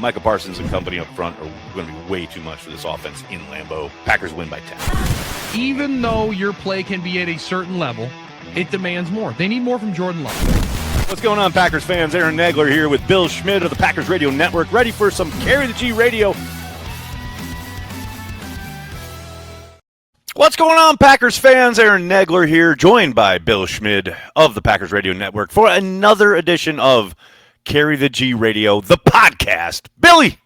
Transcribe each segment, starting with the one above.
Michael Parsons and company up front are going to be way too much for this offense in Lambeau. Packers win by 10. Even though your play can be at a certain level, it demands more. They need more from Jordan Love. What's going on, Packers fans? Aaron Nagler here with Bill Schmid of the Packers Radio Network, ready for some Carry the G Radio. What's going on, Packers fans? Aaron Nagler here, joined by Bill Schmid of the Packers Radio Network for another edition of Carry the G Radio, the podcast. Billy,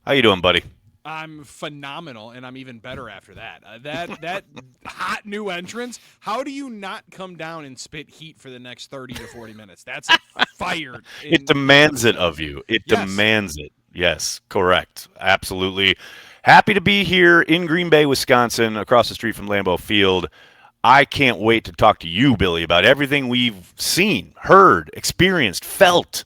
how you doing, buddy? I'm phenomenal, and I'm even better after that. That hot new entrance, how do you not come down and spit heat for the next 30 to 40 minutes? That's fired. It demands it of you. It demands it. Yes, correct. Absolutely. Happy to be here in Green Bay, Wisconsin, across the street from Lambeau Field. I can't wait to talk to you, Billy, about everything we've seen, heard, experienced, felt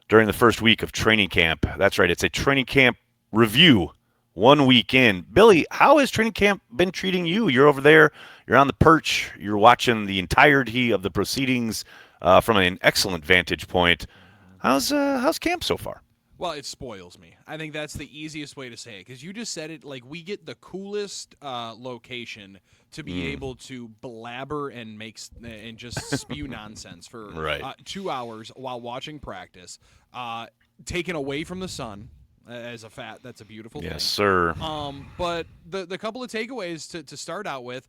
during the first week of training camp. That's right. It's a training camp review 1 week in. Billy, how has training camp been treating you? You're over there. You're on the perch. You're watching the entirety of the proceedings from an excellent vantage point. How's camp so far? Well, it spoils me. I think that's the easiest way to say it, because you just said it. Like, we get the coolest location to be able to blabber and just spew nonsense for 2 hours while watching practice, taken away from the sun. That's a beautiful thing. Yes, sir. But the couple of takeaways to start out with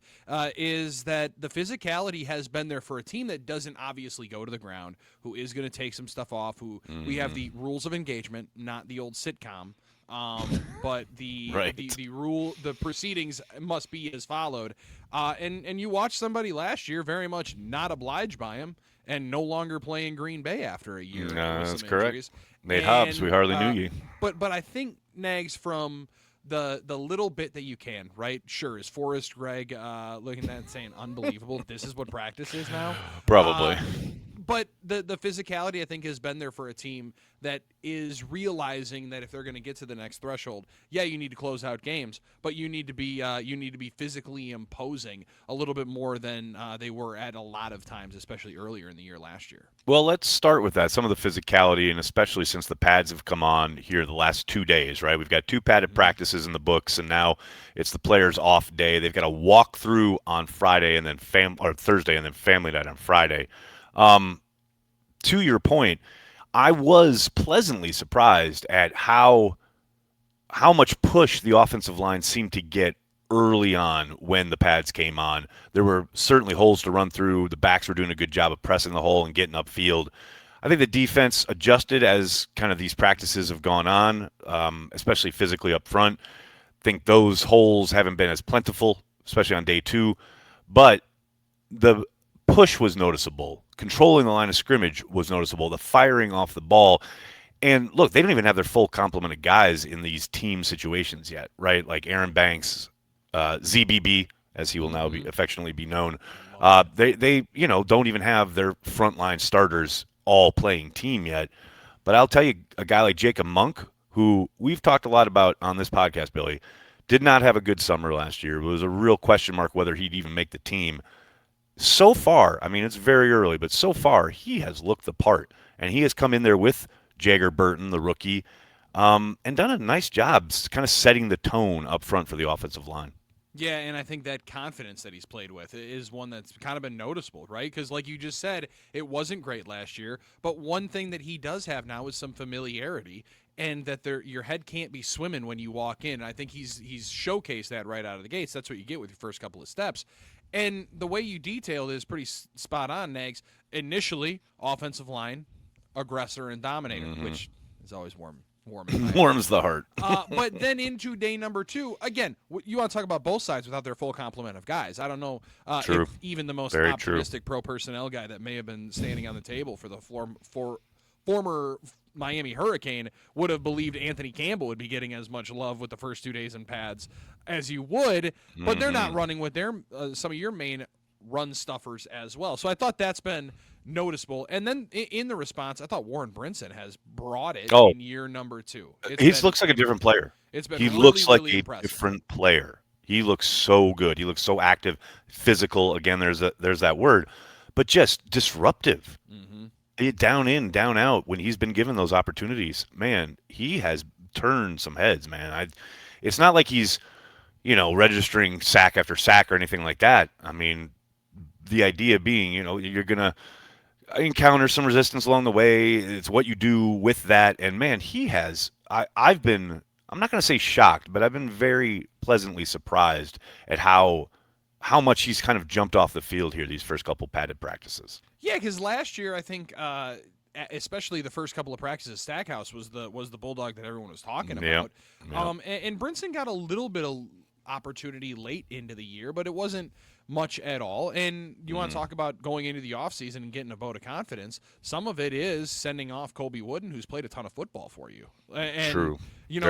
is that the physicality has been there for a team that doesn't obviously go to the ground, who is going to take some stuff off, who we have the rules of engagement, not the old sitcom. But the proceedings must be as followed. And you watch somebody last year very much not obliged by him and no longer playing Green Bay after a year. No, that's correct. Nate Hobbs, we hardly knew you. But I think, Nags, from the little bit that you can, right? Sure, is Forrest Gregg looking at that and saying, unbelievable, this is what practice is now? Probably. But the physicality, I think, has been there for a team that is realizing that if they're going to get to the next threshold, you need to close out games, but you need to be physically imposing a little bit more than they were at a lot of times, especially earlier in the year last year. Well, let's start with that. Some of the physicality, and especially since the pads have come on here the last 2 days, right? We've got 2 padded practices in the books, and now it's the players' off day. They've got a walk through on Friday and then Thursday, and then family night on Friday. To your point, I was pleasantly surprised at how much push the offensive line seemed to get early on when the pads came on. There were certainly holes to run through. The backs were doing a good job of pressing the hole and getting upfield. I think the defense adjusted as kind of these practices have gone on, especially physically up front. I think those holes haven't been as plentiful, especially on day 2. But the push was noticeable. Controlling the line of scrimmage was noticeable. The firing off the ball. And look, they don't even have their full complement of guys in these team situations yet, right? Like Aaron Banks, ZBB, as he will now be affectionately be known. They don't even have their frontline starters all playing team yet. But I'll tell you, a guy like Jacob Monk, who we've talked a lot about on this podcast, Billy, did not have a good summer last year. It was a real question mark whether he'd even make the team. So far, I mean, it's very early, but so far he has looked the part, and he has come in there with Jagger Burton, the rookie, and done a nice job kind of setting the tone up front for the offensive line. Yeah, and I think that confidence that he's played with is one that's kind of been noticeable, right? Because like you just said, it wasn't great last year, but one thing that he does have now is some familiarity, and that your head can't be swimming when you walk in. And I think he's showcased that right out of the gates. That's what you get with your first couple of steps. And the way you detailed is pretty spot on, Nags. Initially, offensive line, aggressor and dominator, which is always warm. Warms the heart. But then into day number 2, again, you want to talk about both sides without their full complement of guys. I don't know if even the most optimistic pro personnel guy that may have been standing on the table for the former Miami Hurricane would have believed Anthony Campbell would be getting as much love with the first 2 days in pads as you would, but they're not running with their some of your main run stuffers as well. So I thought that's been noticeable. And then in the response, I thought Warren Brinson has brought it in year number 2. He looks like a different player. He looks like a different player. He looks so good. He looks so active, physical. Again, there's that word, but just disruptive. Down in, down out. When he's been given those opportunities, man, he has turn some heads, man. It's not like he's, registering sack after sack or anything like that. I mean, the idea being, you're gonna encounter some resistance along the way. It's what you do with that. And man, he has. I'm not going to say shocked, but I've been very pleasantly surprised at how much he's kind of jumped off the field here these first couple padded practices. Yeah, because last year I think, especially the first couple of practices, Stackhouse was the bulldog that everyone was talking about. Yep. And Brinson got a little bit of opportunity late into the year, but it wasn't much at all. And you want to talk about going into the offseason and getting a vote of confidence. Some of it is sending off Colby Wooden, who's played a ton of football for you. And, true. We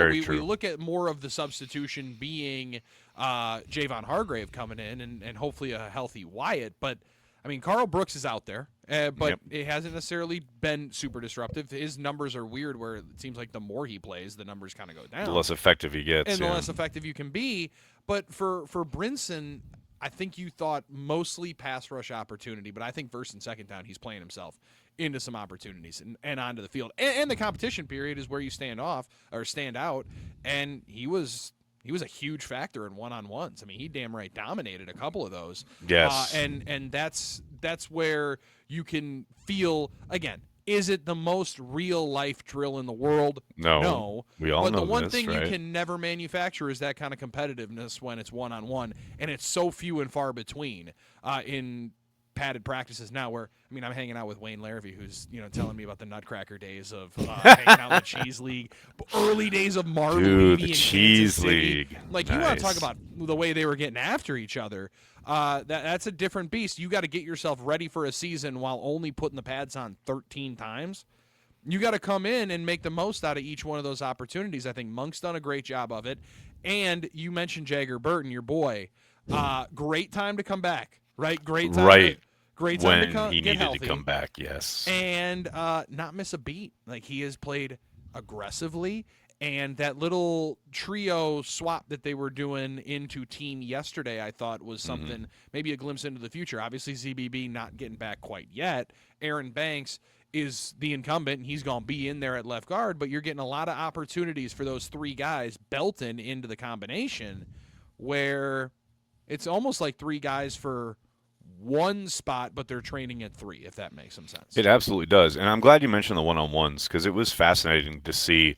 look at more of the substitution being Javon Hargrave coming in and hopefully a healthy Wyatt. But, I mean, Carl Brooks is out there, but it hasn't necessarily been super disruptive. His numbers are weird where it seems like the more he plays, the numbers kind of go down. The less effective he gets. And the less effective you can be. But for Brinson, I think you thought mostly pass rush opportunity, but I think first and second down he's playing himself into some opportunities and onto the field. And the competition period is where you stand out, and he was a huge factor in one-on-ones. I mean, he damn right dominated a couple of those. Yes. And that's where you can feel, again, is it the most real-life drill in the world? No. We all know But the one this, thing right? you can never manufacture is that kind of competitiveness when it's one-on-one, and it's so few and far between in padded practices now where, I mean, I'm hanging out with Wayne Larrabee, who's, telling me about the Nutcracker days of hanging out in the Cheese League, early days of Marley Dude, and the Cheese League. Like, nice. You want to talk about the way they were getting after each other. That's a different beast. You got to get yourself ready for a season while only putting the pads on 13 times. You got to come in and make the most out of each one of those opportunities. I think Monk's done a great job of it. And you mentioned Jagger Burton, your boy. Great time to come back, right? Great time. Right. Great time when to he get needed healthy. to come back, yes. And not miss a beat. Like, he has played aggressively. And that little trio swap that they were doing into team yesterday, I thought was something, maybe a glimpse into the future. Obviously, ZBB not getting back quite yet. Aaron Banks is the incumbent, and he's going to be in there at left guard, but you're getting a lot of opportunities for those three guys belting into the combination where it's almost like three guys for one spot, but they're training at three, if that makes some sense. It absolutely does. And I'm glad you mentioned the one-on-ones because it was fascinating to see.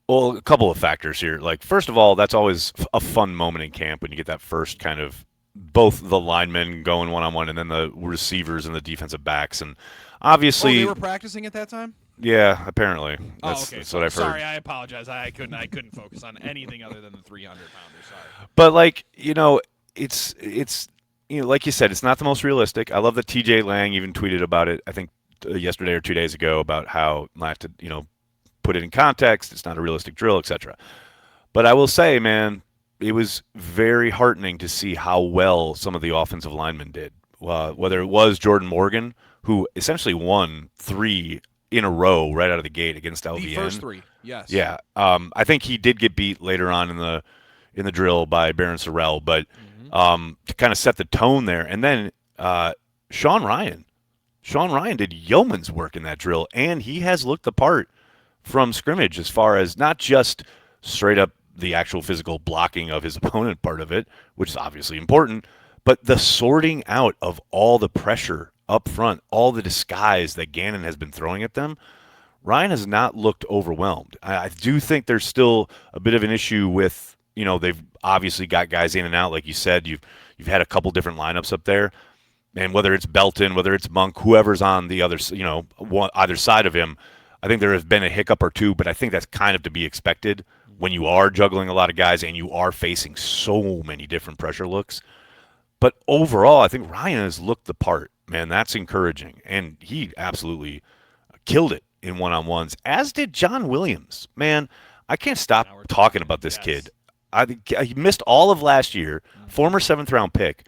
Well, a couple of factors here. Like, first of all, that's always a fun moment in camp when you get that first kind of both the linemen going one-on-one and then the receivers and the defensive backs. And obviously, they were practicing at that time? Yeah, apparently. That's what I've heard. Sorry, I apologize. I couldn't focus on anything other than the 300-pounder. Sorry. But like, it's like you said, it's not the most realistic. I love that TJ Lang even tweeted about it, I think yesterday or 2 days ago, about how not to, put it in context. It's not a realistic drill, etc. But I will say, man, it was very heartening to see how well some of the offensive linemen did. Whether it was Jordan Morgan, who essentially won 3 in a row right out of the gate against LVN. The first 3, yes. Yeah. I think he did get beat later on in the drill by Baron Sorrell, but to kind of set the tone there. And then Sean Ryan did yeoman's work in that drill, and he has looked the part from scrimmage as far as not just straight up the actual physical blocking of his opponent part of it, which is obviously important, but the sorting out of all the pressure up front, all the disguise that Gannon has been throwing at them. Ryan has not looked overwhelmed. I do think there's still a bit of an issue with, they've obviously got guys in and out. Like you said, you've had a couple different lineups up there. And whether it's Belton, whether it's Monk, whoever's on the other, either side of him, I think there has been a hiccup or two, but I think that's kind of to be expected when you are juggling a lot of guys and you are facing so many different pressure looks. But overall, I think Ryan has looked the part, man. That's encouraging. And he absolutely killed it in one-on-ones, as did John Williams. Man, I can't stop talking about this kid. He missed all of last year, former 7th-round pick.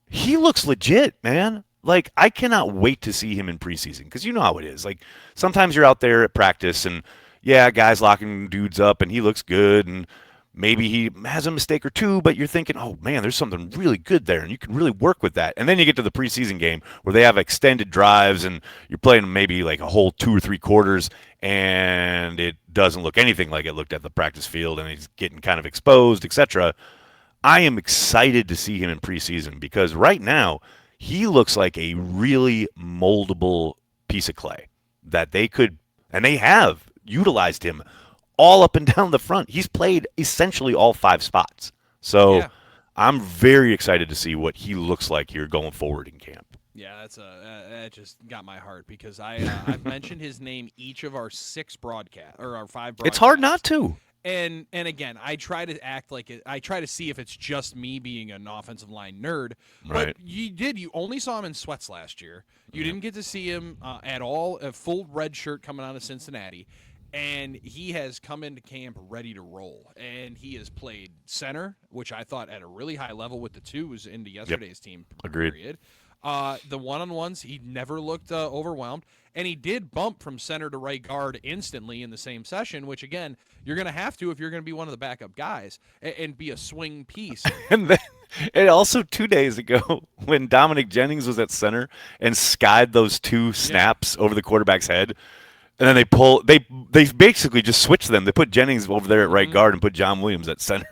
He looks legit, man. Like, I cannot wait to see him in preseason because you know how it is. Like, sometimes you're out there at practice and, yeah, guys locking dudes up and he looks good and maybe he has a mistake or two, but you're thinking, oh, man, there's something really good there, and you can really work with that. And then you get to the preseason game where they have extended drives, and you're playing maybe like a whole 2 or 3 quarters, and it doesn't look anything like it looked at the practice field, and he's getting kind of exposed, etc. I am excited to see him in preseason because right now he looks like a really moldable piece of clay that they could, and they have utilized him all up and down the front. He's played essentially all 5 spots. So I'm very excited to see what he looks like here going forward in camp. Yeah, that just got my heart because I've mentioned his name each of our 6 broadcasts or our 5 broadcasts. It's hard not to. And again, I try to act like it. I try to see if it's just me being an offensive line nerd. Right. But you only saw him in sweats last year. You didn't get to see him at all. A full red shirt coming out of Cincinnati, and he has come into camp ready to roll. And he has played center, which I thought at a really high level with the 2s into yesterday's team. Agreed. Period. The one-on-ones, he never looked overwhelmed. And he did bump from center to right guard instantly in the same session, which, again, you're going to have to if you're going to be one of the backup guys and be a swing piece. And also 2 days ago when Dominic Jennings was at center and skied those 2 snaps over the quarterback's head, and then they basically just switched them. They put Jennings over there at right guard and put John Williams at center.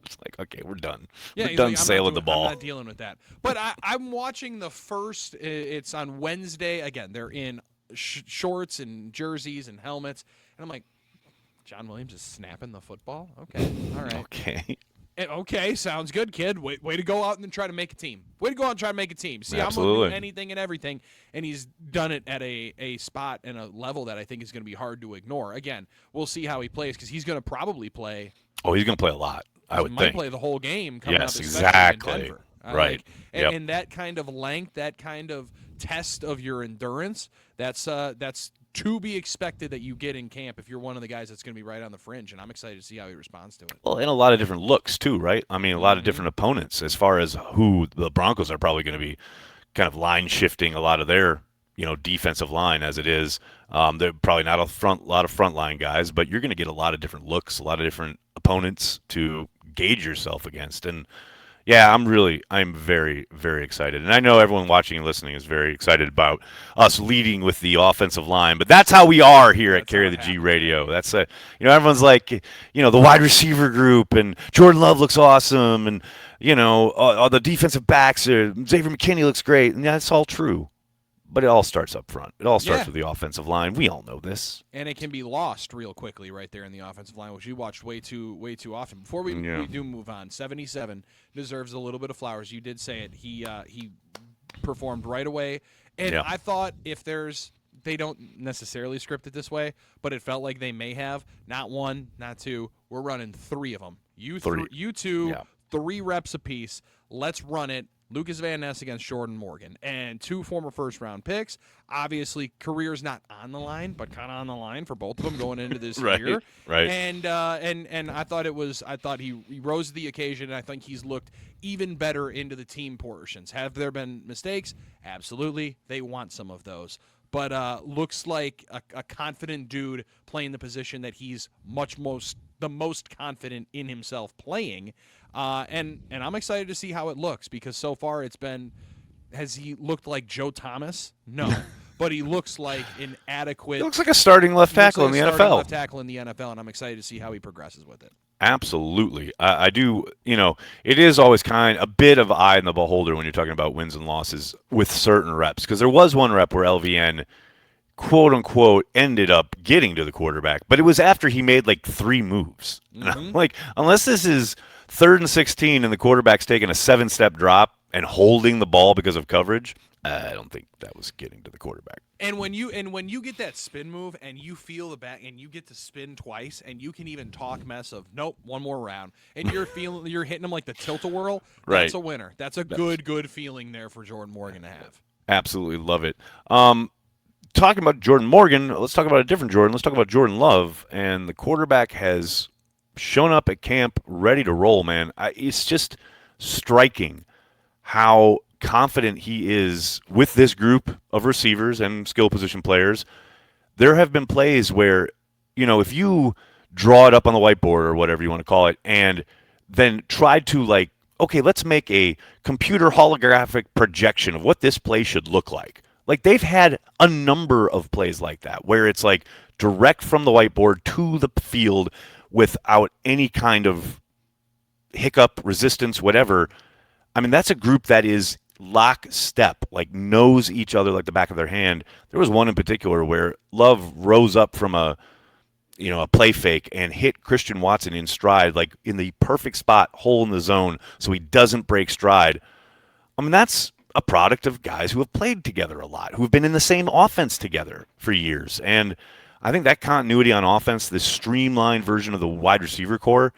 It's like, okay, we're done. We're done sailing the ball. I'm not dealing with that. But I'm watching the first. It's on Wednesday. Again, they're in shorts and jerseys and helmets. And I'm like, John Williams is snapping the football? Okay. All right. Okay. Okay, sounds good, kid. Way to go out and try to make a team. Way to go out and try to make a team. See, Absolutely. I'm going to do anything and everything, and he's done it at a spot and a level that I think is going to be hard to ignore. Again, we'll see how he plays because he's going to probably play. Oh, he's going to play a lot, I would think. He might play the whole game coming up, exactly. in Denver. Right. And that kind of length, that kind of test of your endurance, that's to be expected that you get in camp if you're one of the guys that's going to be right on the fringe, and I'm excited to see how he responds to it. Well, and a lot of different looks too, right? I mean, a lot of different opponents as far as who the Broncos are probably going to be kind of line shifting a lot of their, defensive line as it is. They're probably not a lot of front line guys, but you're going to get a lot of different looks, a lot of different opponents to gauge yourself against. And yeah, I'm very, very excited. And I know everyone watching and listening is very excited about us leading with the offensive line, but that's how we are here at Carry the G Radio. That's everyone's like, the wide receiver group and Jordan Love looks awesome. And, the defensive backs Xavier McKinney looks great. And that's all true. But it all starts up front. It all starts with the offensive line. We all know this. And it can be lost real quickly right there in the offensive line, which you watched way too often. Before we do move on, 77 deserves a little bit of flowers. You did say it. He performed right away. And I thought they don't necessarily script it this way, but it felt like they may have. Not 1, not 2. We're running 3 of them. You 2, 3 reps apiece. Let's run it. Lucas Van Ness against Jordan Morgan, and 2 former first-round picks. Obviously, career's not on the line, but kind of on the line for both of them going into this year. Right. And I thought he rose to the occasion, and I think he's looked even better into the team portions. Have there been mistakes? Absolutely. They want some of those. But looks like a confident dude playing the position that he's the most confident in himself playing. And I'm excited to see how it looks because so far has he looked like Joe Thomas? No. But he looks like an adequate. He looks like a starting left tackle in the NFL. Left tackle in the NFL, and I'm excited to see how he progresses with it. Absolutely. I do, it is always a bit of eye in the beholder when you're talking about wins and losses with certain reps. Because there was one rep where LVN, quote unquote, ended up getting to the quarterback, but it was after he made like 3 moves. Mm-hmm. And I'm like, unless this is 3rd and 16 and the quarterback's taking a 7-step drop and holding the ball because of coverage, I don't think that was getting to the quarterback. And when you get that spin move and you feel the back and you get to spin twice and you can even talk mess of nope, one more round and you're hitting them like the tilt-a-whirl, that's a winner. That's a good feeling there for Jordan Morgan to have. Absolutely love it. Talking about Jordan Morgan, let's talk about a different Jordan. Let's talk about Jordan Love, and the quarterback has shown up at camp ready to roll, man. It's just striking how confident he is with this group of receivers and skill position players. There have been plays where, if you draw it up on the whiteboard or whatever you want to call it, and then tried to like, okay, let's make a computer holographic projection of what this play should look like. Like they've had a number of plays like that where it's like direct from the whiteboard to the field without any kind of hiccup, resistance, whatever. I mean, that's a group that is lockstep, like knows each other like the back of their hand. There was one in particular where Love rose up from a play fake and hit Christian Watson in stride, like in the perfect spot, hole in the zone, so he doesn't break stride. I mean, that's a product of guys who have played together a lot, who have been in the same offense together for years. And I think that continuity on offense, this streamlined version of the wide receiver core,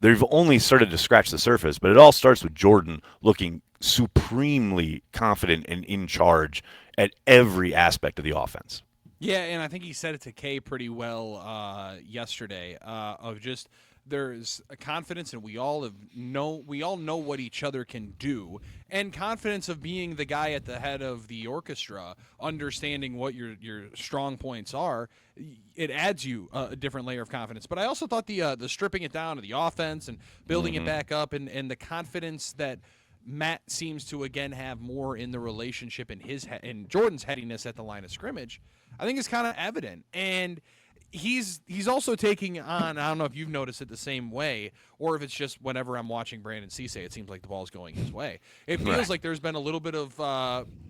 they've only started to scratch the surface, but it all starts with Jordan looking supremely confident and in charge at every aspect of the offense. Yeah, and I think he said it to Kay pretty well yesterday. Of just there's a confidence, and we all know what each other can do, and confidence of being the guy at the head of the orchestra, understanding what your strong points are. It adds you a different layer of confidence. But I also thought the stripping it down to the offense and building it back up, and the confidence that Matt seems to again have more in the relationship in Jordan's headiness at the line of scrimmage, I think is kind of evident. And he's also taking on, I don't know if you've noticed it the same way, or if it's just whenever I'm watching Brandon Cisse, it seems like the ball's going his way. It feels like there's been a little bit of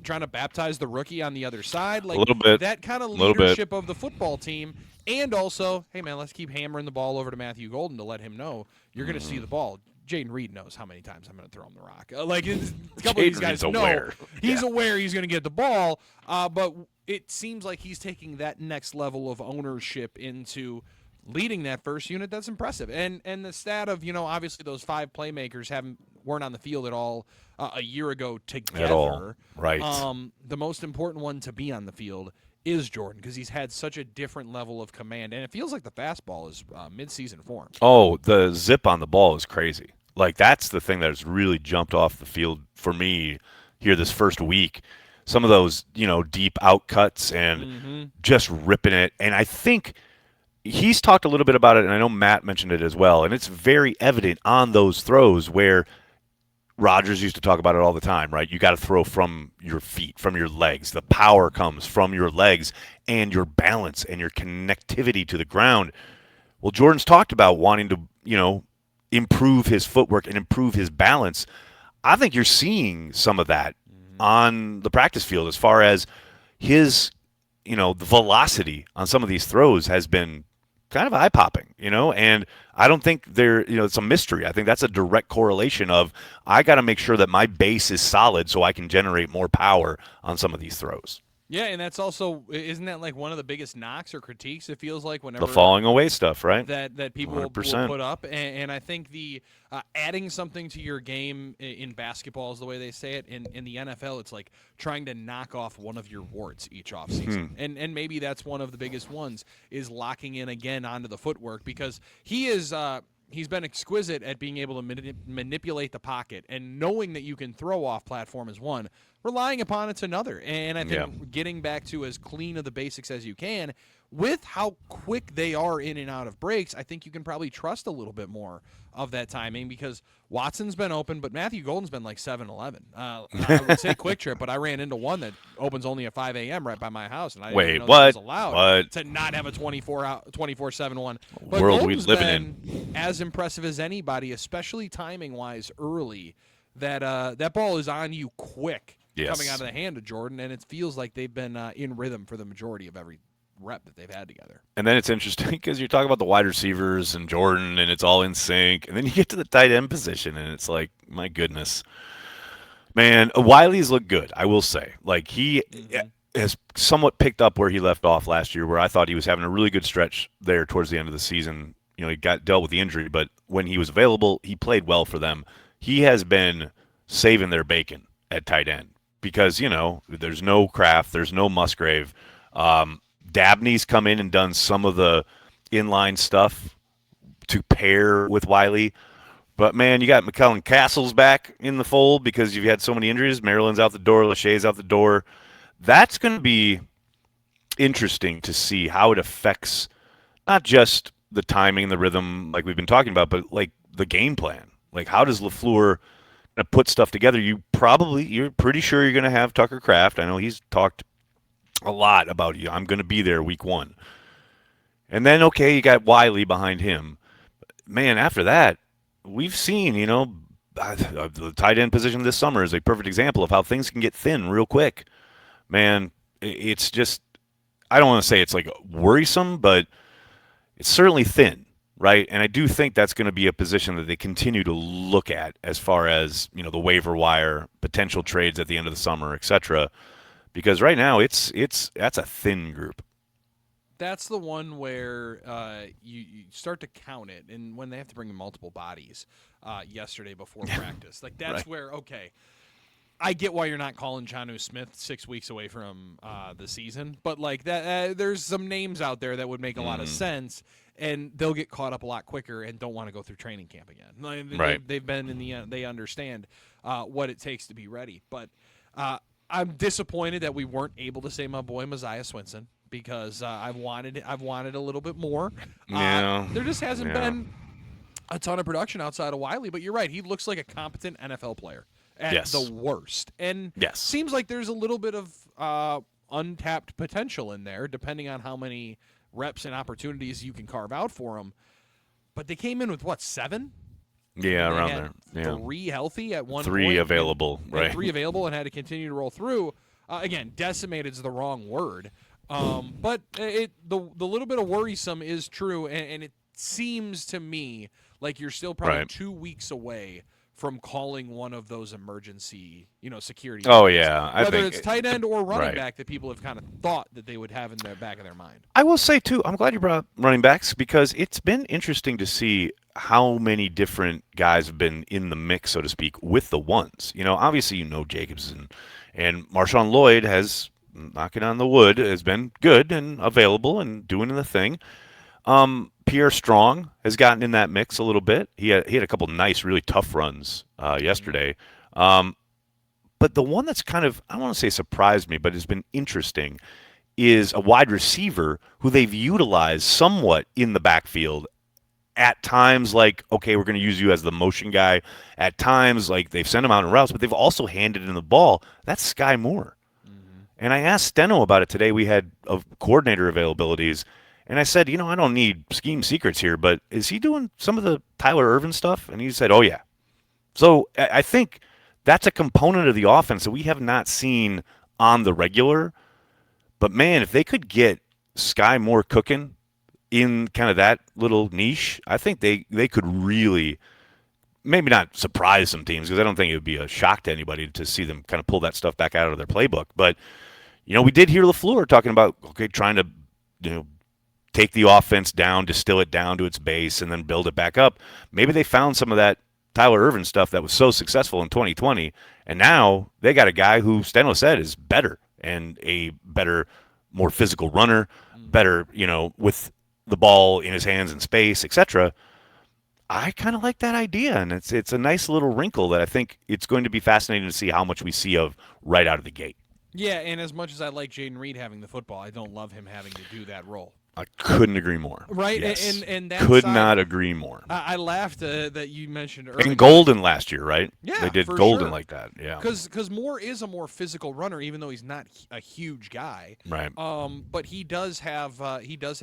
trying to baptize the rookie on the other side, like a little bit, that kind of leadership of the football team. And also, hey man, let's keep hammering the ball over to Matthew Golden to let him know you're going to see the ball. Jaden Reed knows how many times I'm going to throw him the rock. Like a couple of these guys know he's aware he's going to get the ball, but it seems like he's taking that next level of ownership into leading that first unit. That's impressive. And the stat of, obviously those 5 playmakers weren't on the field at all a year ago together. At all. Right. The most important one to be on the field is Jordan, because he's had such a different level of command, and it feels like the fastball is mid-season form. Oh, the zip on the ball is crazy. Like, that's the thing that has really jumped off the field for me here this first week. Some of those, deep out cuts and just ripping it. And I think he's talked a little bit about it, and I know Matt mentioned it as well, and it's very evident on those throws where Rodgers used to talk about it all the time, right? You got to throw from your feet, from your legs. The power comes from your legs and your balance and your connectivity to the ground. Well, Jordan's talked about wanting to, improve his footwork and improve his balance. I think you're seeing some of that on the practice field as far as his, the velocity on some of these throws has been kind of eye-popping, and I don't think it's a mystery. I think that's a direct correlation of I got to make sure that my base is solid so I can generate more power on some of these throws. Yeah, and that's also, isn't that like one of the biggest knocks or critiques, it feels like, whenever the falling away stuff, right? That people will put up, and I think the adding something to your game in basketball is the way they say it. In the NFL, it's like trying to knock off one of your warts each offseason. And maybe that's one of the biggest ones, is locking in again onto the footwork, because he's been exquisite at being able to manipulate the pocket, and knowing that you can throw off platform is one, relying upon it's another. And I think getting back to as clean of the basics as you can, with how quick they are in and out of breaks, I think you can probably trust a little bit more of that timing, because Watson's been open, but Matthew Golden's been like 7-11. I would say Quick Trip, but I ran into one that opens only at 5 a.m. right by my house, and I didn't know that was allowed to not have a 24/7 one. But world Golden's we living in as impressive as anybody, especially timing-wise early, that ball is on you quick. Yes. Coming out of the hand of Jordan, and it feels like they've been in rhythm for the majority of every rep that they've had together. And then it's interesting because you're talking about the wide receivers and Jordan, and it's all in sync, and then you get to the tight end position, and it's like, my goodness. Man, Wiley's looked good, I will say. Like, he has somewhat picked up where he left off last year, where I thought he was having a really good stretch there towards the end of the season. He got dealt with the injury, but when he was available, he played well for them. He has been saving their bacon at tight end. Because, there's no Kraft, there's no Musgrave. Dabney's come in and done some of the inline stuff to pair with Wiley. But, man, you got McKellen Castles back in the fold because you've had so many injuries. Maryland's out the door. Lachey's out the door. That's going to be interesting to see how it affects not just the timing, the rhythm, like we've been talking about, but like the game plan. Like, how does LaFleur put stuff together? You're pretty sure you're going to have Tucker Kraft. I know he's talked a lot about you. I'm going to be there week 1. And then, okay, you got Wiley behind him. Man, after that, we've seen, the tight end position this summer is a perfect example of how things can get thin real quick. Man, it's just, I don't want to say it's like worrisome, but it's certainly thin, right? And I do think that's going to be a position that they continue to look at as far as, the waiver wire, potential trades at the end of the summer, etc. Because right now that's a thin group. That's the one where you start to count it, and when they have to bring in multiple bodies yesterday before practice, like that's right. Where, okay, I get why you're not calling Jonnu Smith 6 weeks away from the season, but like that, there's some names out there that would make a lot of sense, and they'll get caught up a lot quicker and don't want to go through training camp again. Right. They've been in the end, they understand what it takes to be ready, but I'm disappointed that we weren't able to say my boy Mosiah Swinson, because I've wanted a little bit more. There just hasn't been a ton of production outside of Wiley, but you're right. He looks like a competent NFL player at the worst. And seems like there's a little bit of untapped potential in there, depending on how many reps and opportunities you can carve out for him. But they came in with, 7? Yeah, around there. Yeah. 3 healthy at one 3 point. Available, right. 3 available and had to continue to roll through. Again, decimated is the wrong word. But the little bit of worrisome is true, and it seems to me like you're still probably 2 weeks away from calling one of those emergency, security. Oh yeah, whether it's tight end or running back that people have kind of thought that they would have in the back of their mind. I will say too, I'm glad you brought up running backs, because it's been interesting to see how many different guys have been in the mix, so to speak, with the ones. Obviously, Jacobs and Marshawn Lloyd has, knocking on the wood, has been good and available and doing the thing. Pierre Strong has gotten in that mix a little bit. He had a couple nice, really tough runs yesterday. But the one that's kind of, I don't want to say surprised me, but has been interesting, is a wide receiver who they've utilized somewhat in the backfield. At times, like, okay, we're going to use you as the motion guy. At times, like, they've sent him out in routes, but they've also handed in the ball. That's Sky Moore. And I asked Steno about it today. We had coordinator availabilities. And I said, I don't need scheme secrets here, but is he doing some of the Tyler Ervin stuff? And he said, oh, yeah. So I think that's a component of the offense that we have not seen on the regular. But, man, if they could get Sky Moore cooking in kind of that little niche, I think they could really maybe not surprise some teams, because I don't think it would be a shock to anybody to see them kind of pull that stuff back out of their playbook. But, we did hear LaFleur talking about, trying to, take the offense down, distill it down to its base, and then build it back up. Maybe they found some of that Tyler Ervin stuff that was so successful in 2020, and now they got a guy who Steno said is better, and a better, more physical runner, better, with the ball in his hands in space, etc. I kind of like that idea, and it's a nice little wrinkle that I think it's going to be fascinating to see how much we see of right out of the gate. Yeah, and as much as I like Jaden Reed having the football, I don't love him having to do that role. I couldn't agree more. Right, yes. and that could side, not agree more. I laughed that you mentioned earlier. And Golden last year, right? Yeah, they did for Golden sure. like that. Yeah, because Moore is a more physical runner, even though he's not a huge guy. Right. But he does have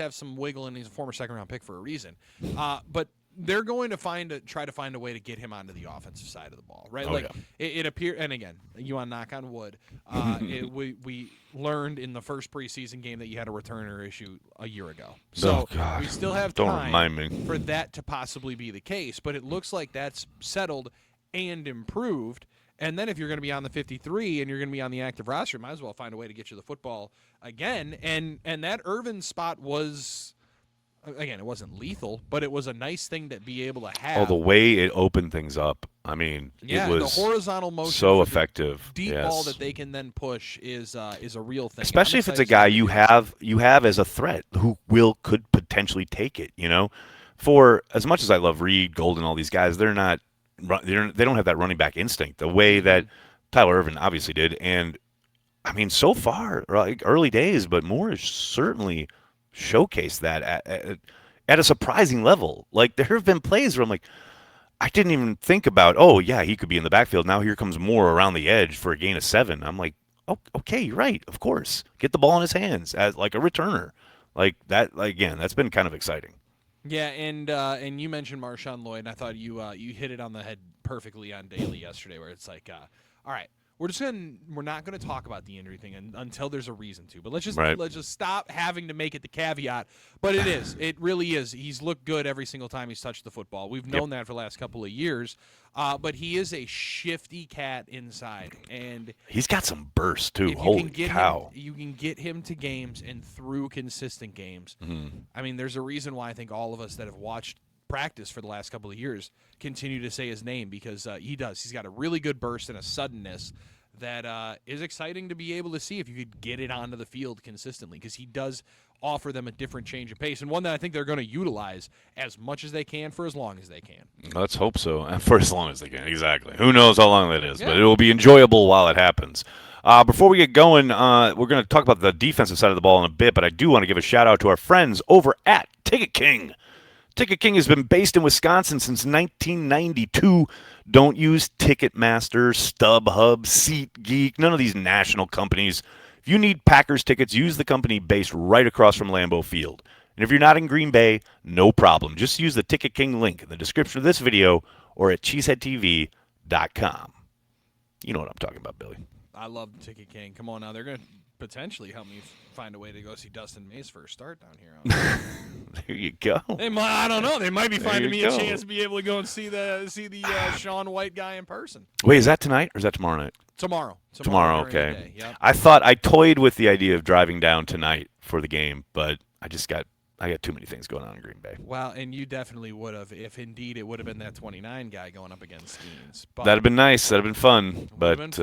some wiggle, and he's a former second round pick for a reason. But they're going to try to find a way to get him onto the offensive side of the ball, right? It appears, and again, you want to knock on wood. We learned in the first preseason game that you had a returner issue a year ago, so we still have time for that to possibly be the case. But it looks like that's settled and improved. And then if you're going to be on the 53 and you're going to be on the active roster, might as well find a way to get you the football again. And that Ervin spot was. Again, it wasn't lethal, but it was a nice thing to be able to have. Oh, the way it opened things up. I mean, it was the horizontal motion, so effective. Deep ball that they can then push is a real thing. Especially if it's a guy you have as a threat who could potentially take it. For as much as I love Reed, Golden, all these guys, they don't have that running back instinct the way that Tyler Ervin obviously did. And I mean, so far, like early days, but Moore is certainly showcase that at a surprising level. Like, there have been plays where I'm like, I didn't even think about, oh, yeah, he could be in the backfield. Now here comes Moore around the edge for a gain of 7. I'm like, oh, okay, you're right. Of course. Get the ball in his hands as like a returner. Like that, like, again, that's been kind of exciting. Yeah, and you mentioned Marshawn Lloyd, and I thought you hit it on the head perfectly on Daily yesterday, where it's like, all right, we're not gonna talk about the injury thing until there's a reason to, but let's just stop having to make it the caveat. But it really is. He's looked good every single time he's touched the football. We've known that for the last couple of years. But he is a shifty cat inside, and he's got some burst too. Holy cow! You can get him to games and through consistent games. Mm-hmm. I mean, there's a reason why I think all of us that have watched practice for the last couple of years continue to say his name, because he does. He's got a really good burst and a suddenness that is exciting to be able to see if you could get it onto the field consistently, because he does offer them a different change of pace, and one that I think they're going to utilize as much as they can for as long as they can. Let's hope so, and for as long as they can. Exactly. Who knows how long that is, but it will be enjoyable while it happens. Before we get going, we're going to talk about the defensive side of the ball in a bit, but I do want to give a shout-out to our friends over at Ticket King. Ticket King has been based in Wisconsin since 1992. Don't use Ticketmaster, StubHub, SeatGeek, none of these national companies. If you need Packers tickets, use the company based right across from Lambeau Field. And if you're not in Green Bay, no problem. Just use the Ticket King link in the description of this video or at cheeseheadtv.com. You know what I'm talking about, Billy. I love Ticket King. Come on now. They're going to potentially help me find a way to go see Dustin May's first start down here. There you go. I don't know. They might be finding me a chance to be able to go and see the Sean White guy in person. Wait, is that tonight or is that tomorrow night? Tomorrow, okay. Yep. I toyed with the idea of driving down tonight for the game, but I got too many things going on in Green Bay. Well, and you definitely would have if indeed it would have been that 29 guy going up against Skeens. That'd have been nice. That'd have been fun, but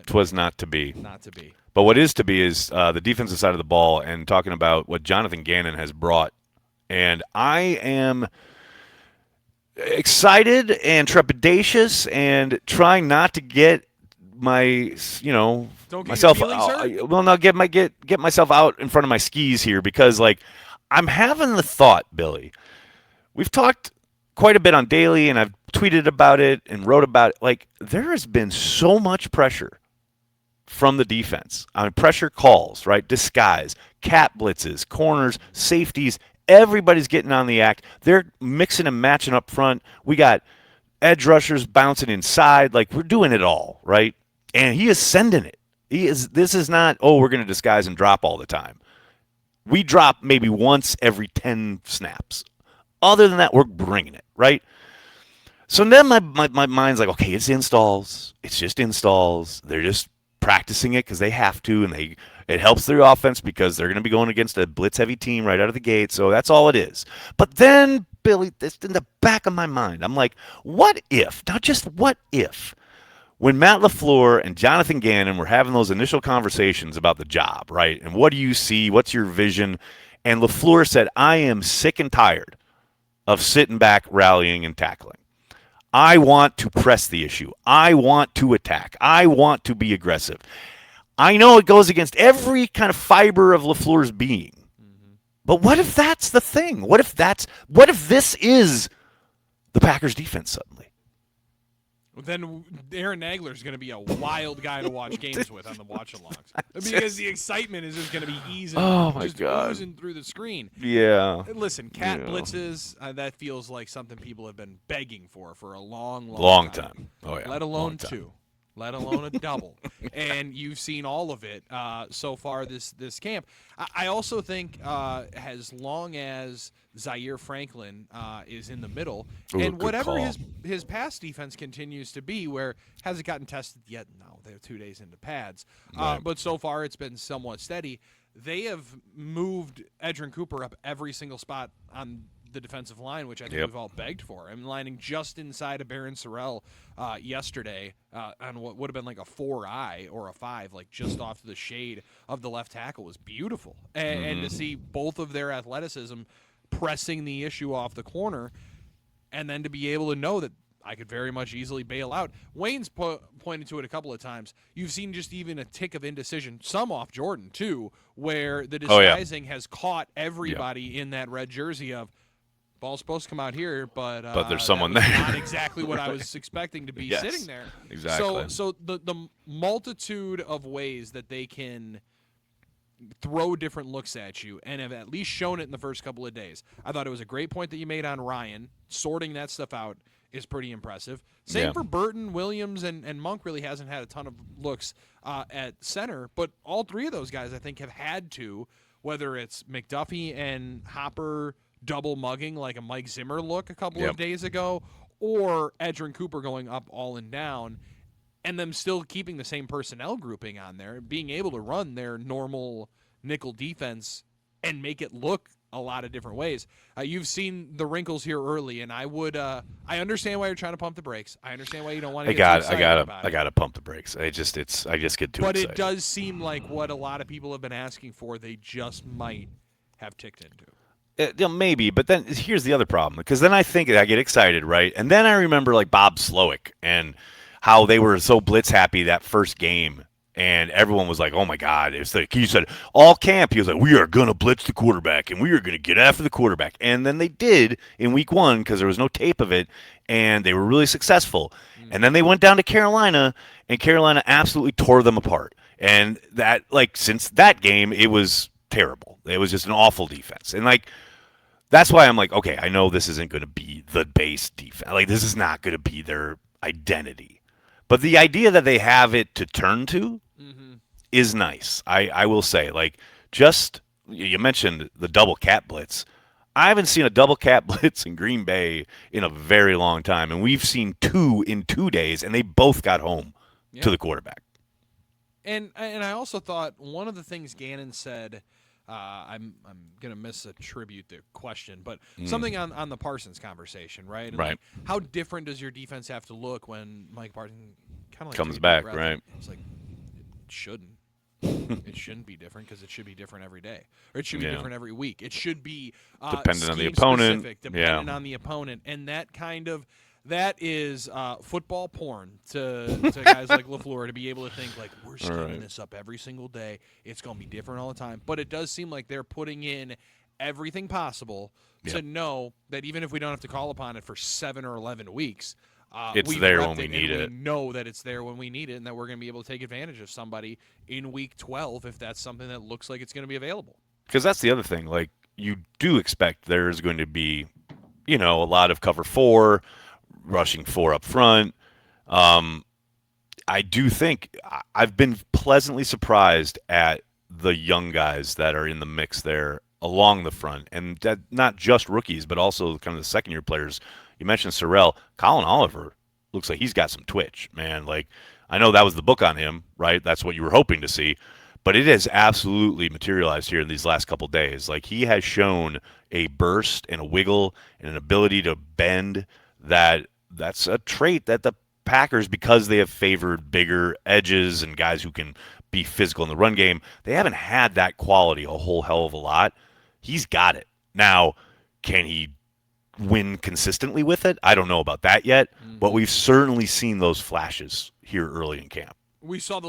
'twas not to be. Not to be. But what is to be is the defensive side of the ball, and talking about what Jonathan Gannon has brought. And I am excited and trepidatious and trying not to get myself get myself out in front of my skis here, because I'm having the thought, Billy. We've talked quite a bit on Daily, and I've tweeted about it and wrote about it. There has been so much pressure from the defense. I mean, pressure calls, right? Disguise, cat blitzes, corners, safeties. Everybody's getting on the act. They're mixing and matching up front. We got edge rushers bouncing inside. We're doing it all, right? And he is sending it. This is not, we're going to disguise and drop all the time. We drop maybe once every 10 snaps. Other than that, we're bringing it, right? So then my mind's like, okay, it's installs. It's just installs. They're just practicing it because they have to, and it helps their offense because they're going to be going against a blitz-heavy team right out of the gate. So that's all it is. But then, Billy, this in the back of my mind, I'm like, what if, not just what if, when Matt LaFleur and Jonathan Gannon were having those initial conversations about the job, right? And what do you see? What's your vision? And LaFleur said, I am sick and tired of sitting back, rallying, and tackling. I want to press the issue. I want to attack. I want to be aggressive. I know it goes against every kind of fiber of LaFleur's being. Mm-hmm. But what if that's the thing? What if this is the Packers defense suddenly? Then Aaron Nagler is going to be a wild guy to watch games with on the watch-alongs, because the excitement is just going to be oozing through the screen. Yeah. Listen, cat blitzes, that feels like something people have been begging for a long time. Oh yeah. Let alone two. Let alone a double. And you've seen all of it so far this camp. I also think as long as Zaire Franklin is in the middle, and whatever his pass defense continues to be, where hasn't gotten tested yet. No, they're 2 days into pads. Right. But so far it's been somewhat steady. They have moved Edgerrin Cooper up every single spot on the defensive line, which I think we've all begged for. I'm lining just inside of Barron Sorrell yesterday on what would have been like a 4-eye or a 5, just off to the shade of the left tackle, was beautiful. And to see both of their athleticism pressing the issue off the corner, and then to be able to know that I could very much easily bail out. Wayne's pointed to it a couple of times. You've seen just even a tick of indecision, some off Jordan too, where the disguising has caught everybody in that red jersey of, ball's supposed to come out here, but there's someone that was there. Not exactly what I was expecting to be Yes, sitting there. Exactly. So the multitude of ways that they can throw different looks at you and have at least shown it in the first couple of days. I thought it was a great point that you made on Ryan. Sorting that stuff out is pretty impressive. Same for Burton, Williams, and Monk really hasn't had a ton of looks at center, but all three of those guys I think have had to, whether it's McDuffie and Hopper double mugging like a Mike Zimmer look a couple of days ago, or Edgerrin Cooper going up all and down, and them still keeping the same personnel grouping on there, being able to run their normal nickel defense and make it look a lot of different ways. You've seen the wrinkles here early, and I understand why you're trying to pump the brakes. I understand why you don't want to get too excited about it. I got to pump the brakes. I just get too excited. But it does seem like what a lot of people have been asking for, they just might have ticked into. Maybe, but then here's the other problem, because then I get excited, right? And then I remember like Bob Slowick and how they were so blitz happy that first game, and everyone was like, "Oh my God!" It's like he said all camp. He was like, "We are gonna blitz the quarterback, and we are gonna get after the quarterback." And then they did in week 1 because there was no tape of it, and they were really successful. And then they went down to Carolina, and Carolina absolutely tore them apart. And that, like, since that game, it was terrible. It was just an awful defense, and like. That's why I'm like, okay, I know this isn't going to be the base defense. Like, this is not going to be their identity. But the idea that they have it to turn to is nice. I will say, like, just you mentioned the double cat blitz. I haven't seen a double cat blitz in Green Bay in a very long time, and we've seen 2 in 2 days, and they both got home to the quarterback. And I also thought one of the things Gannon said. I'm gonna misattribute the question, but something on the Parsons conversation, right? And right. Like, how different does your defense have to look when Mike Parsons kind of like comes back, right? It's like it shouldn't. It shouldn't be different because it should be different every day, or it should be different every week. It should be dependent on the opponent, dependent on the opponent, and that is football porn to guys like LaFleur to be able to think like we're scheming this up every single day. It's going to be different all the time. But it does seem like they're putting in everything possible to know that even if we don't have to call upon it for 7 or 11 weeks, it's there when we need it. We know that it's there when we need it, and that we're going to be able to take advantage of somebody in week 12 if that's something that looks like it's going to be available. Because that's the other thing. Like, you do expect there's going to be, a lot of cover 4, rushing 4 up front. I do think I've been pleasantly surprised at the young guys that are in the mix there along the front, and that not just rookies, but also kind of the second-year players. You mentioned Sorrell. Colin Oliver looks like he's got some twitch, man. Like, I know that was the book on him, right? That's what you were hoping to see. But it has absolutely materialized here in these last couple of days. Like, he has shown a burst and a wiggle and an ability to bend that's a trait that the Packers, because they have favored bigger edges and guys who can be physical in the run game, they haven't had that quality a whole hell of a lot. He's got it. Now, can he win consistently with it? I don't know about that yet, but we've certainly seen those flashes here early in camp. We saw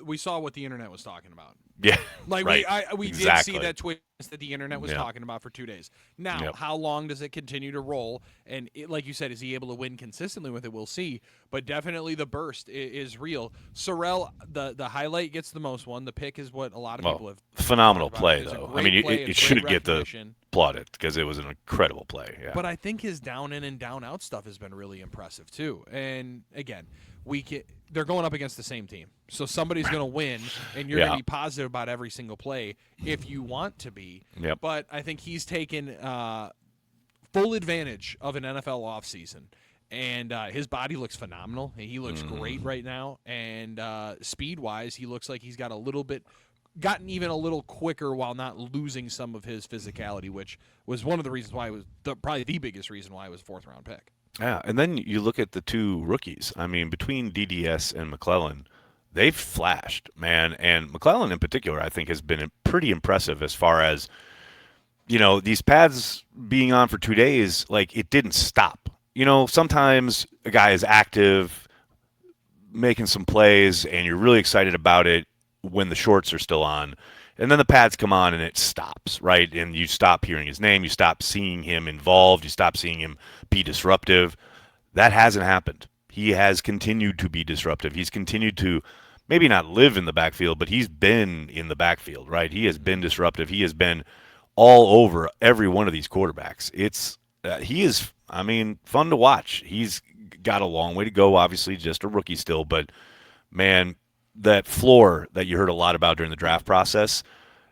we saw what the internet was talking about. Yeah, like right. we Exactly. did see that twist that the internet was talking about for 2 days. Now, how long does it continue to roll? And like you said, is he able to win consistently with it? We'll see. But definitely the burst is real. Sorrell, the highlight gets the most one. The pick is what a lot of people have. Phenomenal play, though. I mean, it should get the plaudit because it was an incredible play. Yeah. But I think his down in and down out stuff has been really impressive too. And again, they're going up against the same team. So somebody's going to win, and you're going to be positive about every single play if you want to be. Yep. But I think he's taken full advantage of an NFL offseason. And his body looks phenomenal. He looks great right now. And speed-wise, he looks like he's got gotten even a little quicker while not losing some of his physicality, which was one of the reasons why it was probably the biggest reason why it was a 4th-round pick. Yeah, and then you look at the 2 rookies. I mean, between DDS and McClellan, they've flashed, man. And McClellan in particular, I think, has been pretty impressive as far as, these pads being on for 2 days, like, it didn't stop. Sometimes a guy is active, making some plays, and you're really excited about it when the shorts are still on. And then the pads come on and it stops, right? And you stop hearing his name. You stop seeing him involved. You stop seeing him be disruptive. That hasn't happened. He has continued to be disruptive. He's continued to maybe not live in the backfield, but he's been in the backfield, right? He has been disruptive. He has been all over every one of these quarterbacks. He is, I mean, fun to watch. He's got a long way to go, obviously, just a rookie still, but man, that floor that you heard a lot about during the draft process,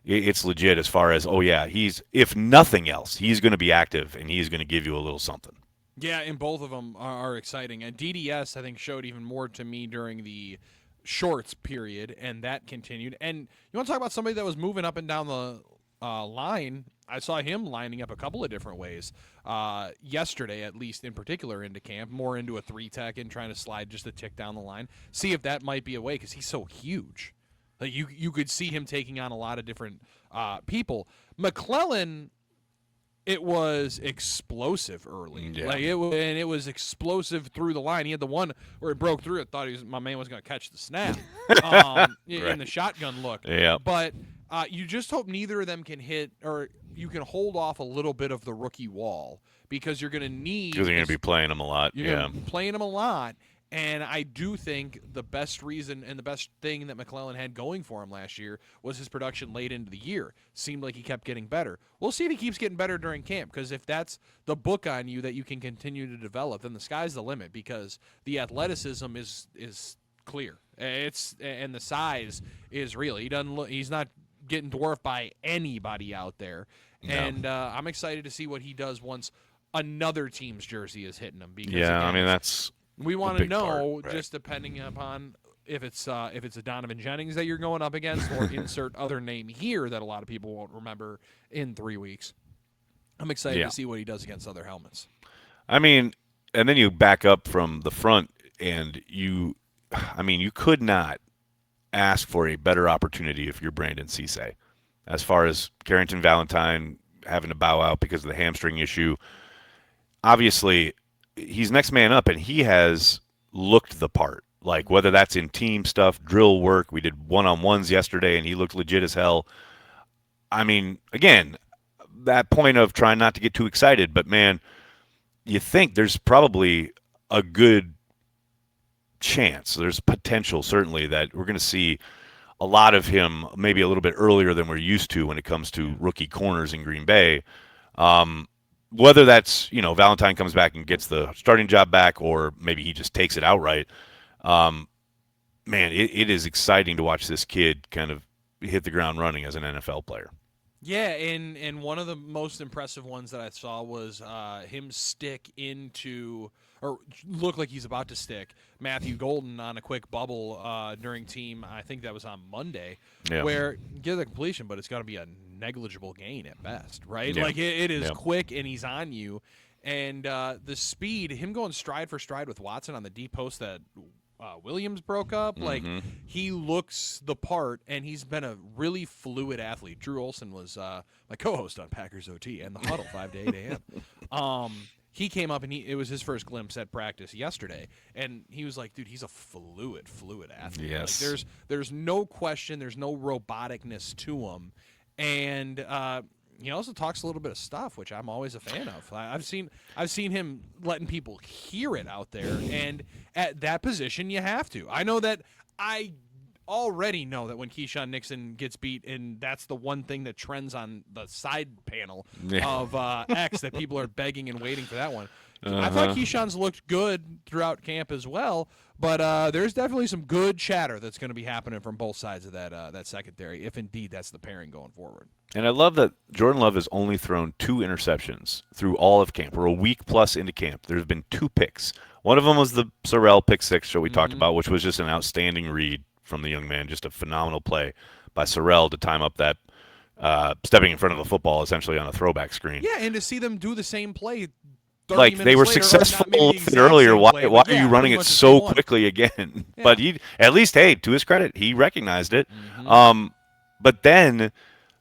it's legit as far as, oh yeah, he's, if nothing else, he's going to be active and he's going to give you a little something. Yeah, and both of them are exciting. And DDS, I think, showed even more to me during the shorts period, and that continued. And you want to talk about somebody that was moving up and down the line? I saw him lining up a couple of different ways yesterday, at least in particular, into camp, more into a 3-tech and trying to slide just a tick down the line. See if that might be a way, because he's so huge. Like you could see him taking on a lot of different people. McClellan, it was explosive early. Yeah. It was explosive through the line. He had the one where it broke through. I thought my man was going to catch the snap in the shotgun look. Yeah. But you just hope neither of them can hit, or you can hold off a little bit of the rookie wall, because you're going to need. Because you're going to be playing him a lot. You're playing him a lot. And I do think the best reason and the best thing that McClellan had going for him last year was his production late into the year. Seemed like he kept getting better. We'll see if he keeps getting better during camp, because if that's the book on you that you can continue to develop, then the sky's the limit, because the athleticism is clear. And the size is real. He's not getting dwarfed by anybody out there. No. And I'm excited to see what he does once another team's jersey is hitting him. Because yeah, again, I mean, that's. We want to know, right, just depending upon if it's a Donovan Jennings that you're going up against, or insert other name here that a lot of people won't remember in 3 weeks. I'm excited to see what he does against other helmets. I mean, and then you back up from the front, and you could not ask for a better opportunity if you're Brandon Cisse. As far as Carrington Valentine having to bow out because of the hamstring issue, obviously he's next man up, and he has looked the part. Like, whether that's in team stuff, drill work, we did one-on-ones yesterday, and he looked legit as hell. I mean, again, that point of trying not to get too excited, but man, you think there's probably a good chance, there's potential certainly, that we're going to see a lot of him maybe a little bit earlier than we're used to when it comes to rookie corners in Green Bay. Whether that's, Valentine comes back and gets the starting job back, or maybe he just takes it outright. Man, it is exciting to watch this kid kind of hit the ground running as an NFL player. Yeah, and one of the most impressive ones that I saw was him stick into, or look like he's about to stick, Matthew Golden on a quick bubble during team, I think that was on Monday, where you get the completion, but it's going to be a negligible gain at best, right? Yeah. Like, it is quick, and he's on you. And the speed, him going stride for stride with Watson on the deep post that Williams broke up, like, he looks the part, and he's been a really fluid athlete. Drew Olson was my co-host on Packers OT and the Huddle 5 to 8 a.m. He came up, and it was his first glimpse at practice yesterday, and he was like, dude, he's a fluid athlete. Yes. Like, there's no question, there's no roboticness to him. And he also talks a little bit of stuff, which I'm always a fan of. I've seen him letting people hear it out there, and at that position, you have to. I know that I already know that when Keyshawn Nixon gets beat, and that's the one thing that trends on the side panel of X, that people are begging and waiting for that one. I thought Keyshawn's looked good throughout camp as well, but there's definitely some good chatter that's going to be happening from both sides of that secondary, if indeed that's the pairing going forward. And I love that Jordan Love has only thrown 2 interceptions through all of camp. We're a week plus into camp. There's been 2 picks. One of them was the Sorrell pick 6 that we talked about, which was just an outstanding read from the young man, just a phenomenal play by Sorrell to time up that stepping in front of the football essentially on a throwback screen. Yeah, and to see them do the same play, like they were successful earlier. Why are you running it so quickly again? Yeah. But at least, hey, to his credit, he recognized it. But then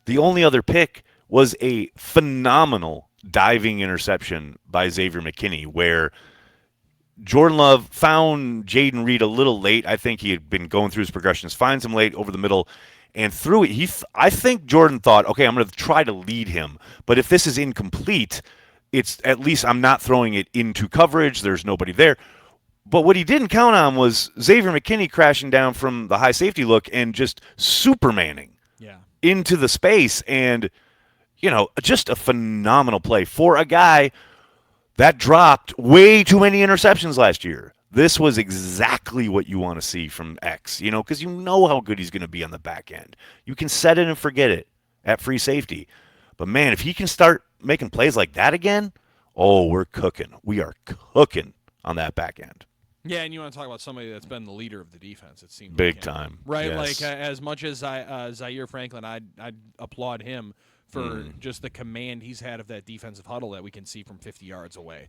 the only other pick was a phenomenal diving interception by Xavier McKinney, where Jordan Love found Jaden Reed a little late. I think he had been going through his progressions, finds him late over the middle, and threw it. I think Jordan thought, okay, I'm going to try to lead him, but if this is incomplete, it's at least I'm not throwing it into coverage. There's nobody there. But what he didn't count on was Xavier McKinney crashing down from the high safety look and just supermaning into the space. And, just a phenomenal play for a guy that dropped way too many interceptions last year. This was exactly what you want to see from X, because you know how good he's going to be on the back end. You can set it and forget it at free safety. But, man, if he can start making plays like that again, we're cooking. We are cooking on that back end. Yeah, and you want to talk about somebody that's been the leader of the defense, it seems. Big time. Right? Yes. Like, as much as Zaire Franklin, I'd applaud him for just the command he's had of that defensive huddle that we can see from 50 yards away.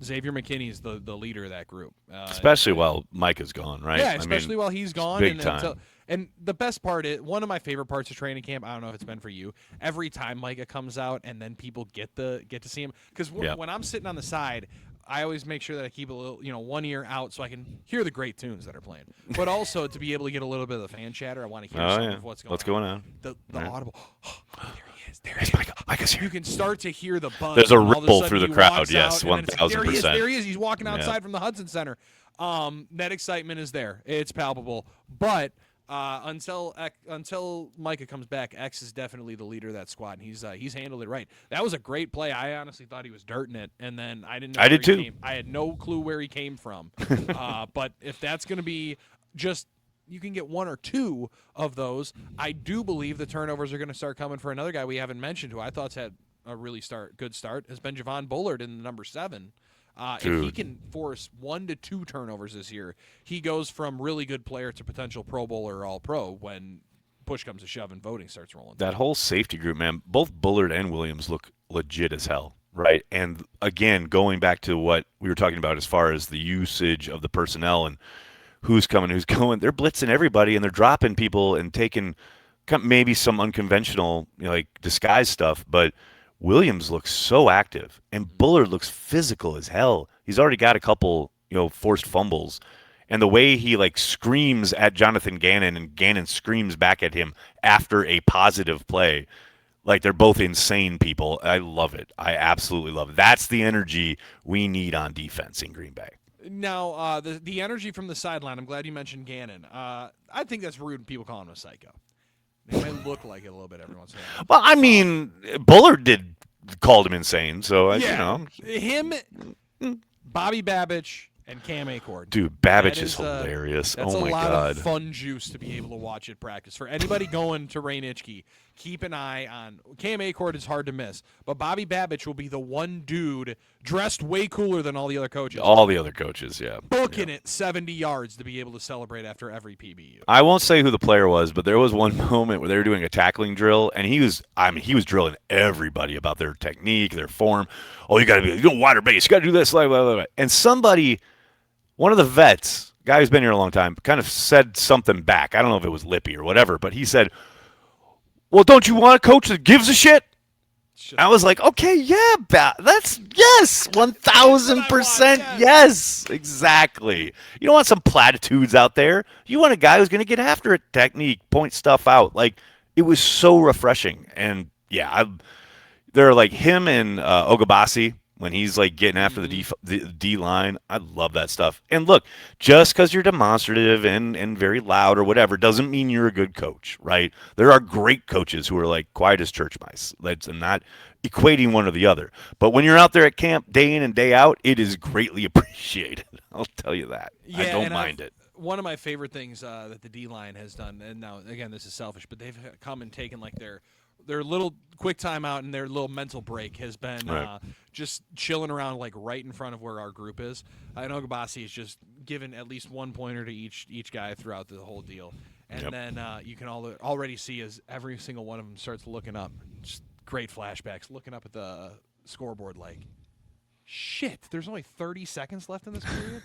Xavier McKinney is the leader of that group. Especially while Mike is gone, right? Yeah, especially while he's gone. Big time. And the best part is, one of my favorite parts of training camp, I don't know if it's been for you, every time Micah comes out and then people get to see him. Because when I'm sitting on the side, I always make sure that I keep a little, one ear out so I can hear the great tunes that are playing. But also to be able to get a little bit of the fan chatter, I want to hear some of what's going on. The audible. There he is. Micah's here. You can start to hear the buzz. There's a ripple through the crowd. Yes, 1,000%. There he is. He's walking outside from the Hudson Center. That excitement is there. It's palpable. But until Micah comes back, X is definitely the leader of that squad, and he's handled it right. That was a great play. I honestly thought he was dirting it, and then I didn't know. I did too. I had no clue where he came from. But if that's going to be just, you can get one or two of those. I do believe the turnovers are going to start coming for another guy we haven't mentioned, who I thought's had a really good start, has been Javon Bullard in the number 7. If he can force 1 to 2 turnovers this year, he goes from really good player to potential Pro Bowler or All-Pro when push comes to shove and voting starts rolling. That whole safety group, man, both Bullard and Williams look legit as hell, right? And, again, going back to what we were talking about as far as the usage of the personnel and who's coming, who's going, they're blitzing everybody, and they're dropping people and taking maybe some unconventional, disguise stuff, but Williams looks so active, and Bullard looks physical as hell. He's already got a couple, forced fumbles. And the way he, screams at Jonathan Gannon, and Gannon screams back at him after a positive play, they're both insane people. I love it. I absolutely love it. That's the energy we need on defense in Green Bay. Now, the energy from the sideline, I'm glad you mentioned Gannon. I think that's rude when people call him a psycho. They might look like it a little bit every once in a while. Well, I mean, Bullard called him insane, so, Him, Bobby Babich, and Cam Acord. Dude, Babich is hilarious. That's oh, my God. That's a lot of fun juice to be able to watch at practice. For anybody going to Ray Nitschke, keep an eye on Cam Acord is hard to miss, but Bobby Babich will be the one dude dressed way cooler than all the other coaches. All the other coaches, yeah. Booking it 70 yards to be able to celebrate after every PBU. I won't say who the player was, but there was one moment where they were doing a tackling drill, and he was drilling everybody about their technique, their form. Oh, you got to be wider base. You got to do this, blah, blah, blah. And one of the vets, guy who's been here a long time, kind of said something back. I don't know if it was lippy or whatever, but he said, well, don't you want a coach that gives a shit? I was like, okay, yeah, that's, yes, 1,000%, yes, exactly. You don't want some platitudes out there. You want a guy who's going to get after it, technique, point stuff out. It was so refreshing. And, yeah, they're like him and Ogabasi. When he's getting after the D line, I love that stuff. And look, just because you're demonstrative and very loud or whatever doesn't mean you're a good coach, right? There are great coaches who are quiet as church mice. I'm not equating one or the other. But when you're out there at camp day in and day out, it is greatly appreciated. I'll tell you that. Yeah, I don't mind it. One of my favorite things that the D line has done, and now again this is selfish, but they've come and taken their little quick timeout and their little mental break has been just chilling around right in front of where our group is. And Ogabasi has just given at least one pointer to each guy throughout the whole deal. And then you can already see as every single one of them starts looking up, just great flashbacks, looking up at the scoreboard shit, there's only 30 seconds left in this period?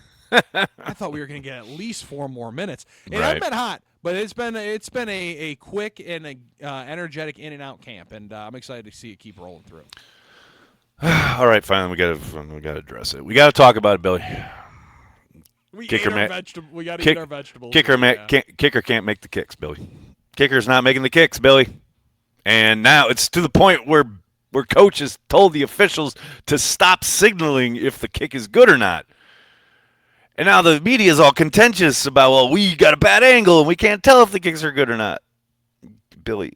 I thought we were going to get at least 4 more minutes. It hasn't been hot, but it's been a quick and energetic in and out camp, and I'm excited to see it keep rolling through. All right, finally we got to address it. We got to talk about it, Billy. Kicker We got to eat our vegetables. Kicker can't make the kicks, Billy. Kicker's not making the kicks, Billy. And now it's to the point where coaches told the officials to stop signaling if the kick is good or not. And now the media is all contentious about, well, we got a bad angle and we can't tell if the kicks are good or not. Billy,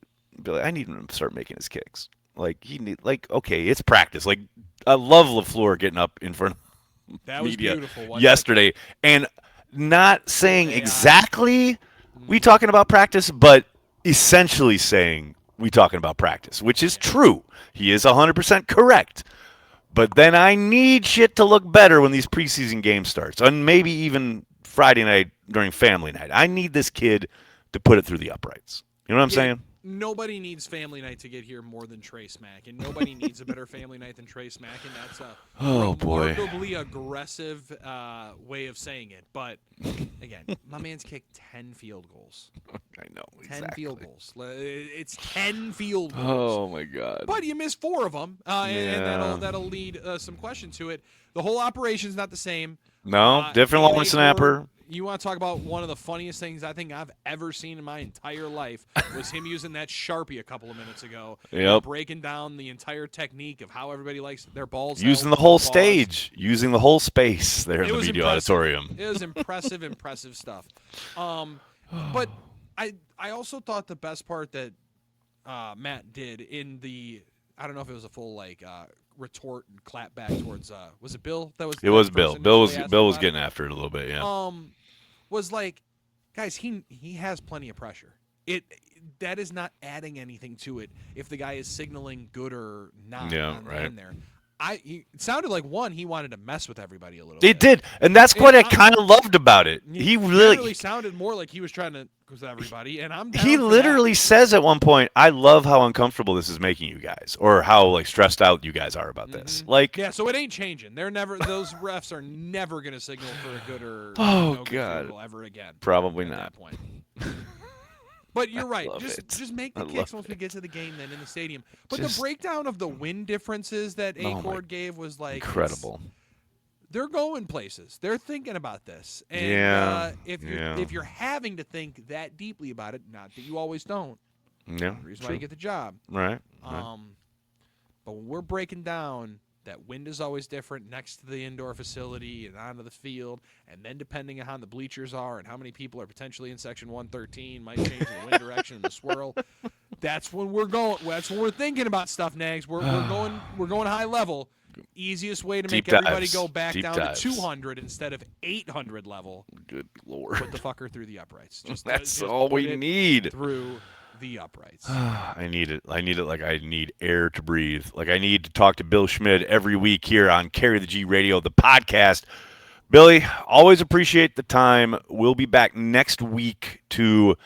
I need him to start making his kicks. Okay, it's practice. Like, I love LaFleur getting up in front of that media was beautiful, yesterday and not saying exactly we talking about practice, but essentially saying we talking about practice, which is true. He is 100% correct. But then I need shit to look better when these preseason games starts, and maybe even Friday night during family night. I need this kid to put it through the uprights. You know what I'm saying? Nobody needs family night to get here more than Trey Smack, and nobody needs a better family night than Trey Smack, and that's a remarkably aggressive way of saying it. But, again, my man's kicked 10 field goals. I know, 10 field goals. It's 10 field goals. Oh, my God. But you missed 4 of them, and that'll lead some question to it. The whole operation's not the same. No, different long snapper. You want to talk about one of the funniest things I think I've ever seen in my entire life was him using that Sharpie a couple of minutes ago. Yep. Breaking down the entire technique of how everybody likes their balls. Using the whole stage. Using the whole space there in the media auditorium. It was impressive stuff. But I also thought the best part that Matt did in the, I don't know if it was a full retort and clap back towards was it Bill that was it was Bill was getting after it a little bit, yeah. Was like, guys, he has plenty of pressure. That is not adding anything to it if the guy is signaling good or not in there. It sounded like he wanted to mess with everybody a little bit. It did, and that's what I kind of loved about it. He really sounded more like he was trying to with everybody, and I'm down he literally says at one point, I love how uncomfortable this is making you guys, or how stressed out you guys are about this. So it ain't changing. Those refs are never going to signal for a good or God good ever again. Probably at not. That point. But you're right. Just make the kicks once we get to the game then in the stadium. But the breakdown of the win differences that A-Cord gave was incredible. They're going places. They're thinking about this. And if you're having to think that deeply about it, not that you always don't. Yeah. The reason why you get the job. Right. But when we're breaking down that wind is always different next to the indoor facility and onto the field, and then depending on how the bleachers are and how many people are potentially in section 113 might change the wind direction and the swirl. That's when we're going. That's when we're thinking about stuff, Nags. We're going high level. Easiest way to make everybody go back down to 200 instead of 800 level. Good Lord. Put the fucker through the uprights. That's all we need. Through the uprights. I need it like I need air to breathe. Like I need to talk to Bill Schmid every week here on Carry the G Radio, the podcast. Billy, always appreciate the time. We'll be back next week to,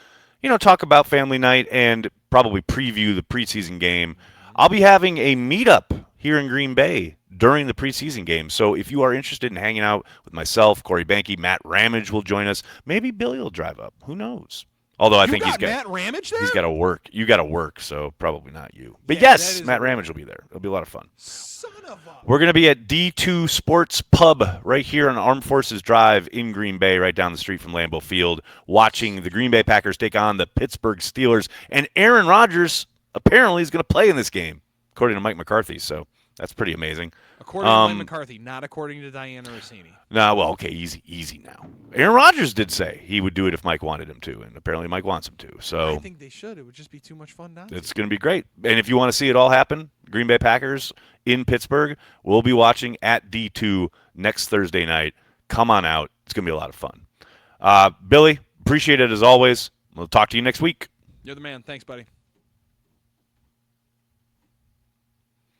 talk about family night and probably preview the preseason game. I'll be having a meetup here in Green Bay during the preseason game. So if you are interested in hanging out with myself, Corey Banke, Matt Ramage will join us. Maybe Billy will drive up. Who knows? Although I think he's got Matt Ramage there? He's got to work. You got to work, so probably not you. But yes, Matt Ramage will be there. It'll be a lot of fun. Son of a... We're going to be at D2 Sports Pub right here on Armed Forces Drive in Green Bay, right down the street from Lambeau Field, watching the Green Bay Packers take on the Pittsburgh Steelers. And Aaron Rodgers apparently is going to play in this game, according to Mike McCarthy. So that's pretty amazing. According to Mike McCarthy, not according to Diana Rossini. Okay, easy now. Aaron Rodgers did say he would do it if Mike wanted him to, and apparently Mike wants him to. So I think they should. It would just be too much fun now. It's going to be great. And if you want to see it all happen, Green Bay Packers in Pittsburgh, we'll be watching at D2 next Thursday night. Come on out. It's going to be a lot of fun. Billy, appreciate it as always. We'll talk to you next week. You're the man. Thanks, buddy.